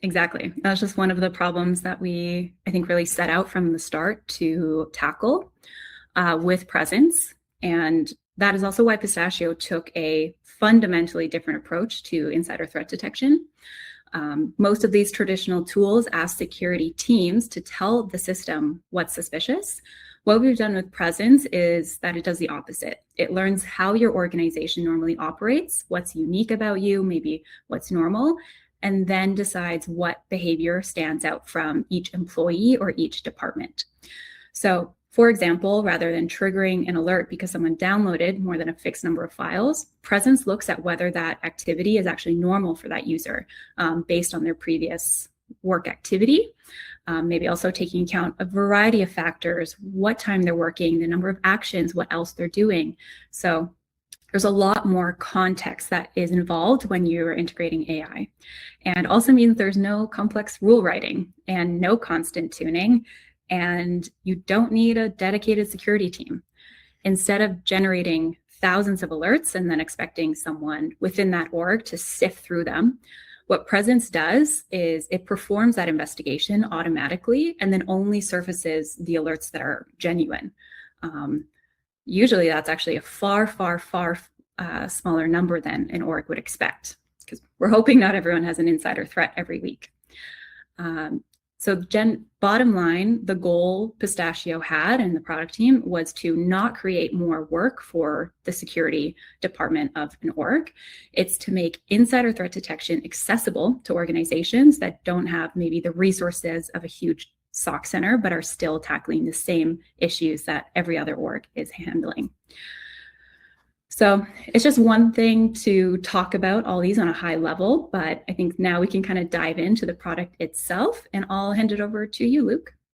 Exactly. That's just one of the problems that we, I think, really set out from the start to tackle with presence. And that is also why Pistachio took a fundamentally different approach to insider threat detection. Most of these traditional tools ask security teams to tell the system what's suspicious. What we've done with Presence is that it does the opposite. It learns how your organization normally operates, what's unique about you, maybe what's normal, and then decides what behavior stands out from each employee or each department. So, for example, rather than triggering an alert because someone downloaded more than a fixed number of files, Presence looks at whether that activity is actually normal for that user based on their previous work activity. Maybe also taking account a variety of factors, what time they're working, the number of actions, what else they're doing. So there's a lot more context that is involved when you're integrating AI. And also means there's no complex rule writing and no constant tuning. And you don't need a dedicated security team. Instead of generating thousands of alerts and then expecting someone within that org to sift through them, what Presence does is it performs that investigation automatically and then only surfaces the alerts that are genuine. Usually that's actually a far smaller number than an org would expect, because we're hoping not everyone has an insider threat every week. So bottom line, the goal Pistachio had and the product team was to not create more work for the security department of an org. It's to make insider threat detection accessible to organizations that don't have maybe the resources of a huge SOC center, but are still tackling the same issues that every other org is handling. So it's just one thing to talk about all these on a high level, but I think now we can kind of dive into the product itself, and I'll hand it over to you, Luke.